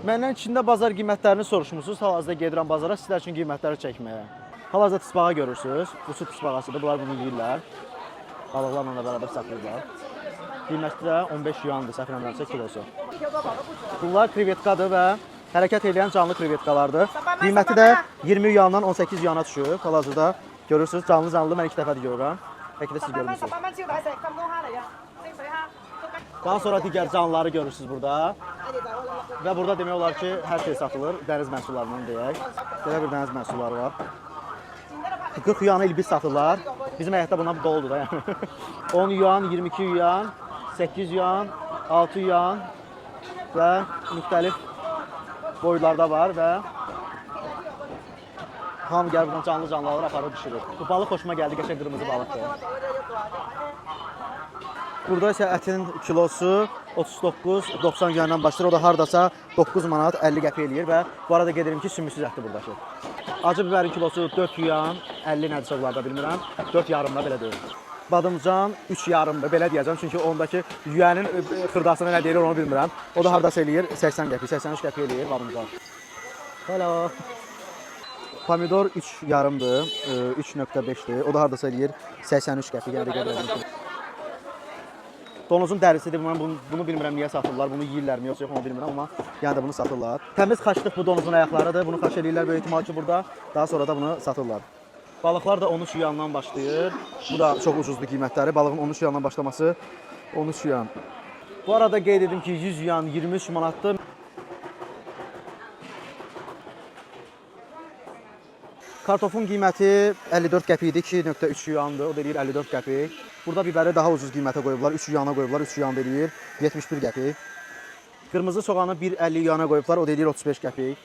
Məndən içində bazar qiymətlərini soruşmusunuz. Hal-hazırda gedirəm bazara sizlər üçün qiymətləri çəkməyə. Hal-hazırda tısbağa görürsünüz. Bu su tısbağasıdır. Bunlar bunu yeyirlər. Balıqlarla da bərabər saxlayırlar. Qiyməti də 15 yuandır, səhv eləmirəmsə kilosu. Bunlar krevetkadır və hərəkət edən canlı krevetkalardır. Qiyməti də 20 yuandan 18 yuana düşür. Hal-hazırda görürsünüz, canlı mən ilk dəfədir görürəm. Bəlkə də siz görmürsünüz. Daha sonra digər canlıları görürsünüz burada. Və burada demək olar ki, hər şey satılır. Dəniz məhsullarından deyək. Belə bir dəniz məhsulları var. 40 yuanı ilbiz satırlar. Bizim həyətdə bundan doludur da yəni. 10 yuan, 22 yuan, 8 yuan, 6 yuan və müxtəlif boylarda var və hamı gəlir buradan canlı-canlıları aparıb pişirir. Bu balıq xoşuma gəldi, qəşəng qırmızı balıqdır. Burada isə ətin kilosu 39-90 yuandan başlayır. O da hardasa 9 manat 50 qəpik eləyir və bu arada qedirəm ki, sümüksüz ətdir buradakı. Acı bibərin kilosu 4 yuan, 50 nədirsə onlarda bilmirəm. 4 yarımda belə deyil. Badımcan 3 yarımda belə deyəcəm. Çünki ondakı yüyənin xırdasına nə deyilir onu bilmirəm. O da hardasa eləyir 80 qəpik, 83 qəpik eləyir badımcan. Hello. Pomidor 3 yarımdır, 3.5'dir. O da hardasa eləyir 83 qəpik. Yəni qədər. Donuzun dərisidir. Bunu bilmirəm niyə satırlar. Bunu yeyirlərmi yoxsa yox onu bilmirəm amma yəni də bunu satırlar. Təmiz xaçlıq bu donuzun ayaqlarıdır. Bunu xaç eləyirlər böyük ehtimal ki burada. Daha sonra da bunu satırlar. Balıqlar da 13 yuandan başlayır. Bu da çox ucuzdur qiymətləri. Balığın 13 yuandan başlaması 13 yuan. Bu arada qeyd edim ki 100 yuan 23 manatdır. Kartofun qiyməti 54 qəpikdir, 2.3 yuandır. O da eləyir 54 qəpik. Burada bibəri daha ucuz qiymətə qoyublar. 3 yuana qoyublar, 3 yuan eləyir 71 qəpik. Qırmızı soğanı 1.50 yuana qoyublar, o da eləyir 35 qəpik.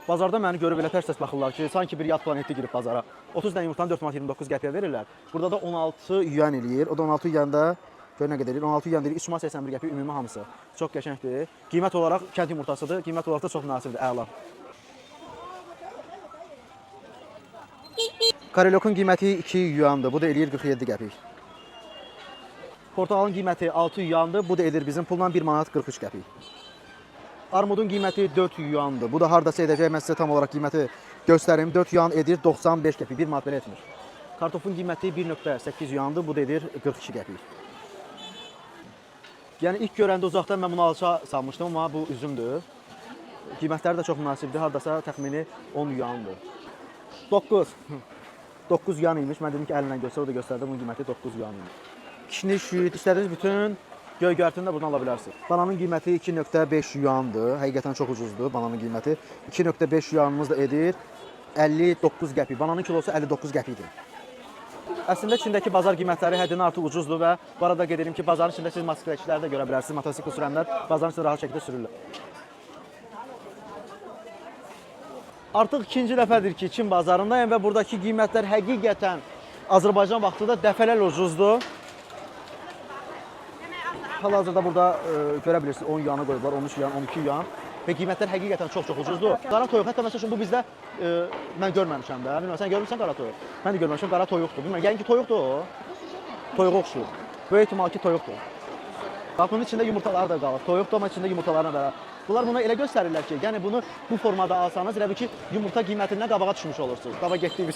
Bazarda məni görüb elə tərs-tərs baxırlar ki, sanki bir yad planetdə girib bazara. 30 dənə yumurtanı 4 manat 29 qəpiyə verirlər. Burada da 16 yuan eləyir. O da 16 yuanda gör nə qədər eləyir? 16 yuan eləyir 3 manat 81 qəpik ümumi hamısı. Çox qəşəngdir. Qiymət olaraq kənd yumurtasıdır. Qiymət olaraq da çox münasibdir, əla. Karelyokun qiyməti 2 yuandır. Bu da eləyir 47 qəpik. Portağalın qiyməti 6 yuandır. Bu da edir bizim pulla 1 manat 43 qəpik. Armudun qiyməti 4 yuandır. Bu da hardasa edəcək. Mən sizə tam olaraq qiyməti göstərim. 4 yuan edir 95 qəpik. 1 manat belə etmir. Kartofun qiyməti 1.8 yuandır. Bu da edir 42 qəpik. Yəni ilk görəndə uzaqdan mən bunu alça sanmışdım, amma bu üzümdür. Qiymətləri də çox münasibdir. Hardasa təxmini 10 yuandır. 9 yuan imiş. Mən dedim ki, əlinlə göstər, o da göstərdi. Bunun qiyməti 9 yuan imiş. Kişni, şüyüd, istədiyiniz bütün göy-göyərtini də buradan ala bilərsiniz. Bananın qiyməti 2.5 yuandır. Həqiqətən çox ucuzdur bananın qiyməti. 2.5 yuanımız da edir 59 qəpik. Bananın kilosu 59 qəpikdir. Əslində Çindəki bazar qiymətləri həddindən artıq ucuzdur və bu arada qeyd edim ki, bazarın içində siz motosikletçiləri də görə bilərsiniz. Motosikl sürənlər bazarın içində rahat şəkildə sürürlər. Artıq ikinci dəfədir ki, Çin bazarındayım və buradakı qiymətlər həqiqətən Azərbaycan vaxtında dəfələrlə ucuzdur. Hal-hazırda burada görə bilirsiniz 10 yuana qoyublar, 13 yuan, 12 yuan və qiymətlər həqiqətən çox ucuzdur. Qara toyuq, hətta məsəl üçün bu bizdə mən görməmişəm də. Bilmirəm, sən görmüsən qara toyuq? Mən də görməmişəm, qara toyuqdur. Bilmirəm, yəni ki toyuqdur o. Toyuğa oxşuyur. Böyük ehtimal ki toyuqdur. Bax, bunun içində yumurtalar da qalır. Toyuqdur, amma içində yumurtalarına bərabər. Bunlar buna elə göstərirlər ki, yəni bunu bu formada alsanız, elə bir ki yumurta qiymətindən qabağa düşmüş olursunuz. Qaba getdiyi bir